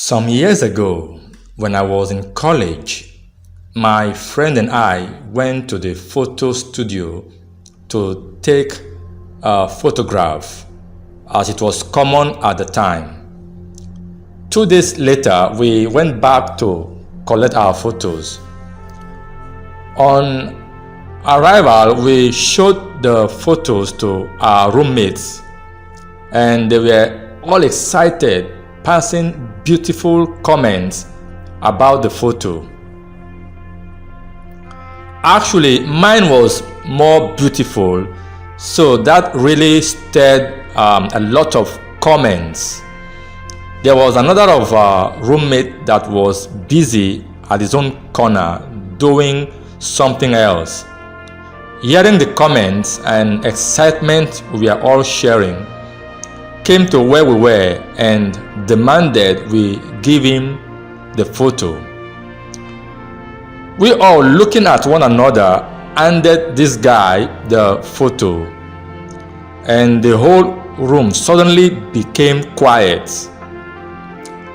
Some years ago, when I was in college, my friend and I went to the photo studio to take a photograph, as it was common at the time. 2 days later, we went back to collect our photos. On arrival, we showed the photos to our roommates, and they were all excited, passing beautiful comments about the photo. Actually, mine was more beautiful, so that really stirred a lot of comments. There was another of our roommate that was busy at his own corner doing something else. Hearing the comments and excitement we are all sharing, came to where we were and demanded we give him the photo. We all, looking at one another, handed this guy the photo, and the whole room suddenly became quiet.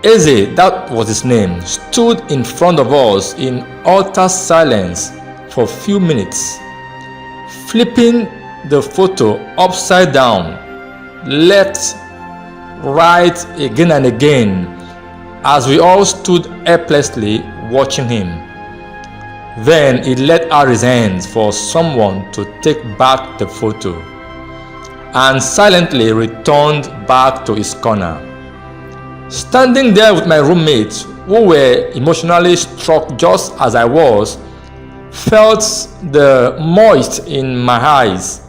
Eze, that was his name, stood in front of us in utter silence for a few minutes, flipping the photo upside down, left, right, again and again, as we all stood helplessly watching him. Then he let out his hands for someone to take back the photo, and silently returned back to his corner. Standing there with my roommates, who were emotionally struck just as I was, felt the moist in my eyes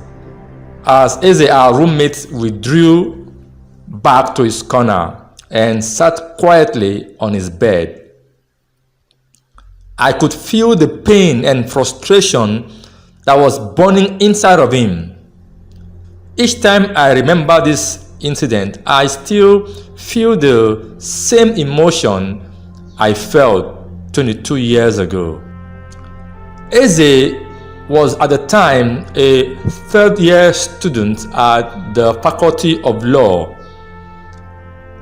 as Eze, our roommate, withdrew back to his corner and sat quietly on his bed. I could feel the pain and frustration that was burning inside of him. Each time I remember this incident, I still feel the same emotion I felt 22 years ago. Eze was at the time a third-year student at the Faculty of Law.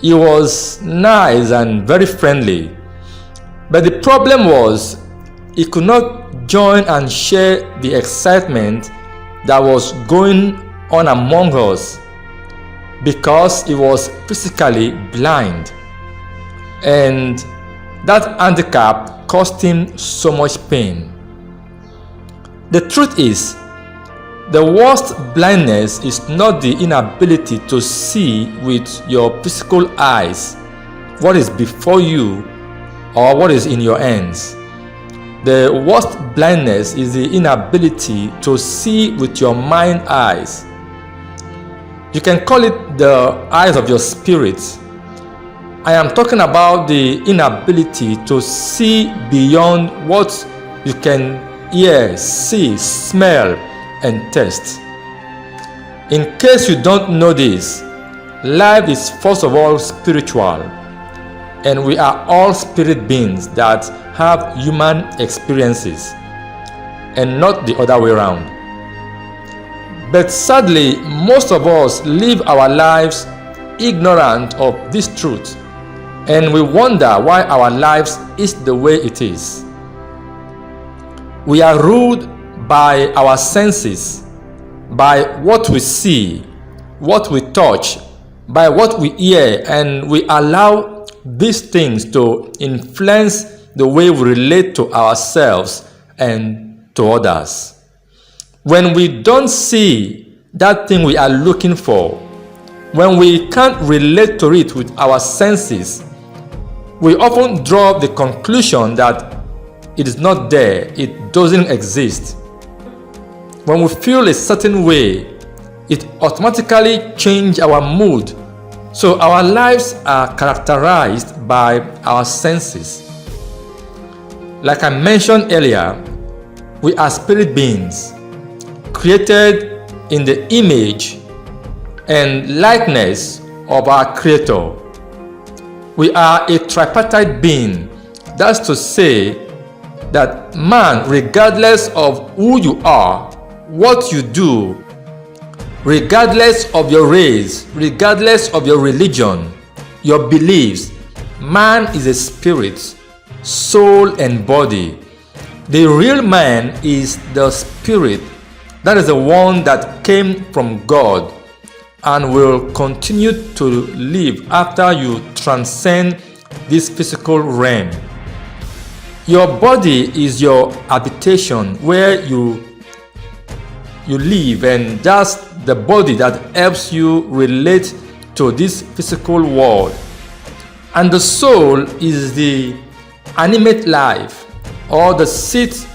He was nice and very friendly, but the problem was he could not join and share the excitement that was going on among us because he was physically blind, and that handicap caused him so much pain. The truth is, the worst blindness is not the inability to see with your physical eyes what is before you or what is in your hands. The worst blindness is the inability to see with your mind eyes. You can call it the eyes of your spirit. I am talking about the inability to see beyond what you can hear, see, smell, and taste. In case you don't know this, life is first of all spiritual, and we are all spirit beings that have human experiences, and not the other way around. But sadly, most of us live our lives ignorant of this truth, and we wonder why our lives is the way it is. We are ruled by our senses, by what we see, what we touch, by what we hear, and we allow these things to influence the way we relate to ourselves and to others. When we don't see that thing we are looking for, when we can't relate to it with our senses, we often draw the conclusion that it is not there, it doesn't exist. When we feel a certain way, it automatically changes our mood. So our lives are characterized by our senses. Like I mentioned earlier, we are spirit beings, created in the image and likeness of our Creator. We are a tripartite being. That's to say that man, regardless of who you are, what you do, regardless of your race, regardless of your religion, your beliefs, Man is a spirit, soul, and body. The real man is the spirit, that is the one that came from God and will continue to live after you transcend this physical realm. Your body is your habitation where you live, and that's the body that helps you relate to this physical world. And the soul is the animate life, or the seat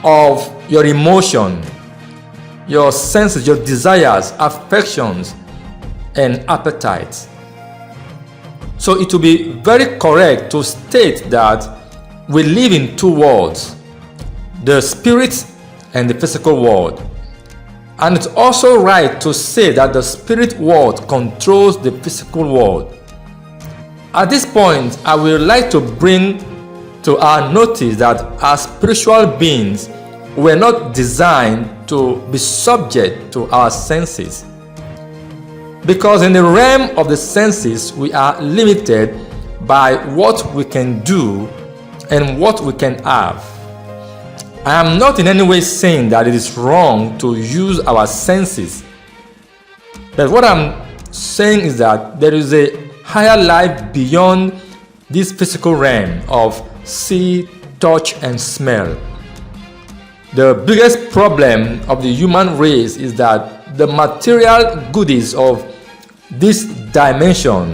of your emotion, your senses, your desires, affections, and appetites. So it will be very correct to state that we live in two worlds, the spirit and the physical world. And it's also right to say that the spirit world controls the physical world. At this point, I would like to bring to our notice that as spiritual beings, we're not designed to be subject to our senses. Because in the realm of the senses, we are limited by what we can do and what we can have. I am not in any way saying that it is wrong to use our senses. But what I'm saying is that there is a higher life beyond this physical realm of see, touch, and smell. The biggest problem of the human race is that the material goodies of this dimension,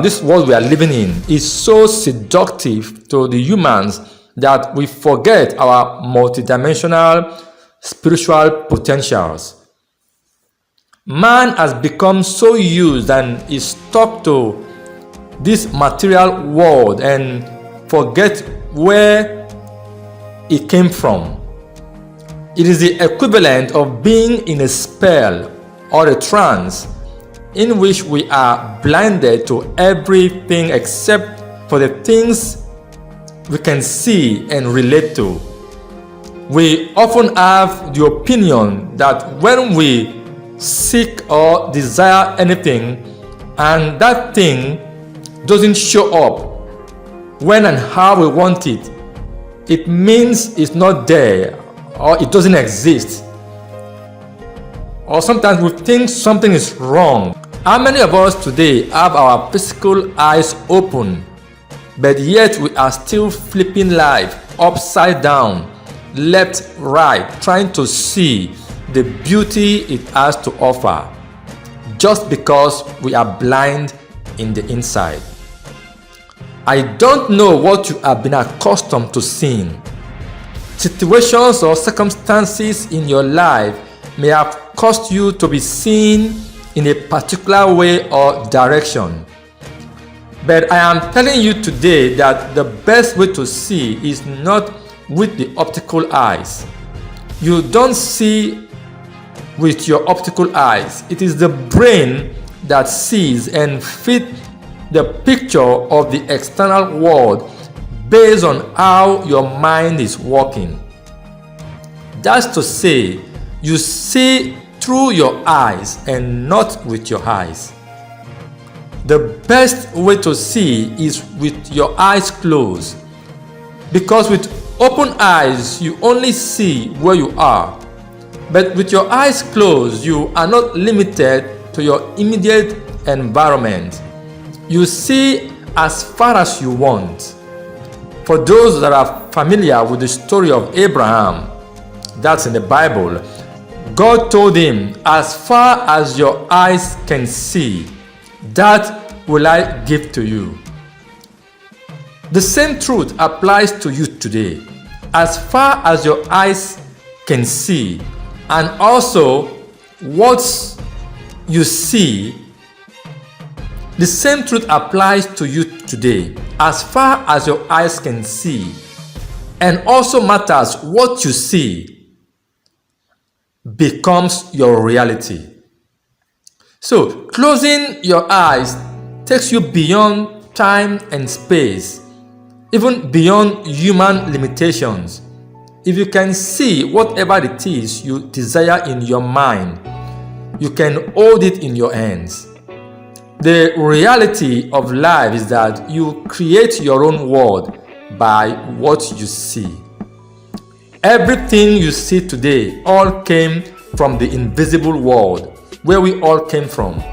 this world we are living in, is so seductive to the humans that we forget our multidimensional spiritual potentials. Man has become so used and is stuck to this material world and forget where it came from. It is the equivalent of being in a spell or a trance in which we are blinded to everything except for the things we can see and relate to. We often have the opinion that when we seek or desire anything and that thing doesn't show up when and how we want it, it means it's not there or it doesn't exist. Or sometimes we think something is wrong. How many of us today have our physical eyes open, but yet we are still flipping life upside down, left, right, trying to see the beauty it has to offer, just because we are blind in the inside? I don't know what you have been accustomed to seeing. Situations or circumstances in your life may have caused you to be seen in a particular way or direction. But I am telling you today that the best way to see is not with the optical eyes. You don't see with your optical eyes. It is the brain that sees and fits the picture of the external world based on how your mind is working. That's to say, you see through your eyes and not with your eyes. The best way to see is with your eyes closed, because with open eyes you only see where you are, but with your eyes closed you are not limited to your immediate environment. You see as far as you want. For those that are familiar with the story of Abraham, that's in the Bible, God told him, as far as your eyes can see, that will I give to you. The same truth applies to you today. As far as your eyes can see, and also what you see, the same truth applies to you today. As far as your eyes can see, and also matters what you see, becomes your reality. So, closing your eyes takes you beyond time and space, even beyond human limitations. If you can see whatever it is you desire in your mind, you can hold it in your hands. The reality of life is that you create your own world by what you see. Everything you see today all came from the invisible world where we all came from.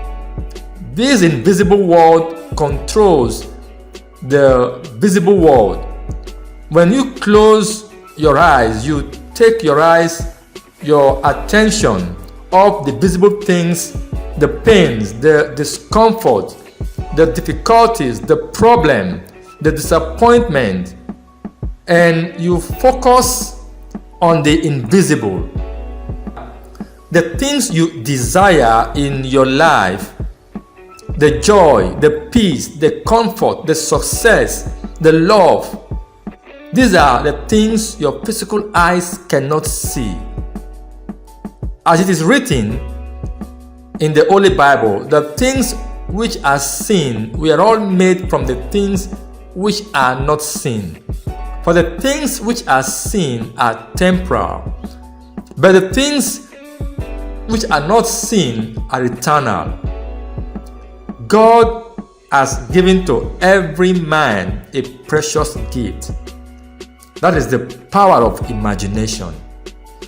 This invisible world controls the visible world. When you close your eyes, you take your attention off the visible things, the pains, the discomfort, the difficulties, the problem, the disappointment, and you focus on the invisible. The things you desire in your life, the joy, the peace, the comfort, the success, the love, these are the things your physical eyes cannot see. As it is written in the Holy Bible, the things which are seen were all made from the things which are not seen. For the things which are seen are temporal, but the things which are not seen are eternal. God has given to every man a precious gift. That is the power of imagination.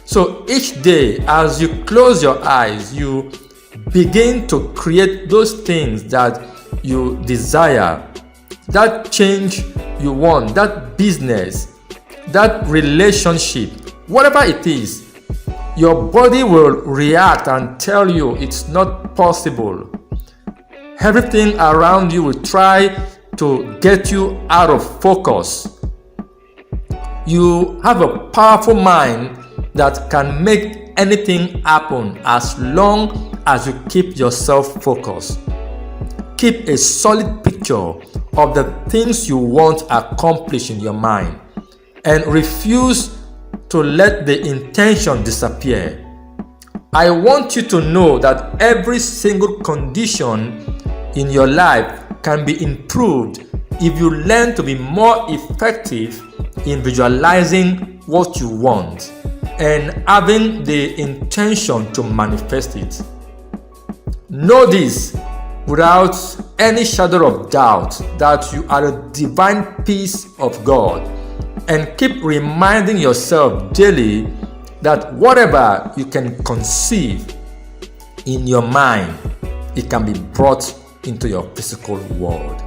So each day, as you close your eyes, you begin to create those things that you desire, that change you want, that business, that relationship, whatever it is. Your body will react and tell you it's not possible. Everything around you will try to get you out of focus. You have a powerful mind that can make anything happen as long as you keep yourself focused. Keep a solid picture of the things you want accomplished in your mind and refuse to let the intention disappear. I want you to know that every single condition in your life can be improved if you learn to be more effective in visualizing what you want and having the intention to manifest it. Know this without any shadow of doubt that you are a divine piece of God, and keep reminding yourself daily that whatever you can conceive in your mind, it can be brought into your physical world.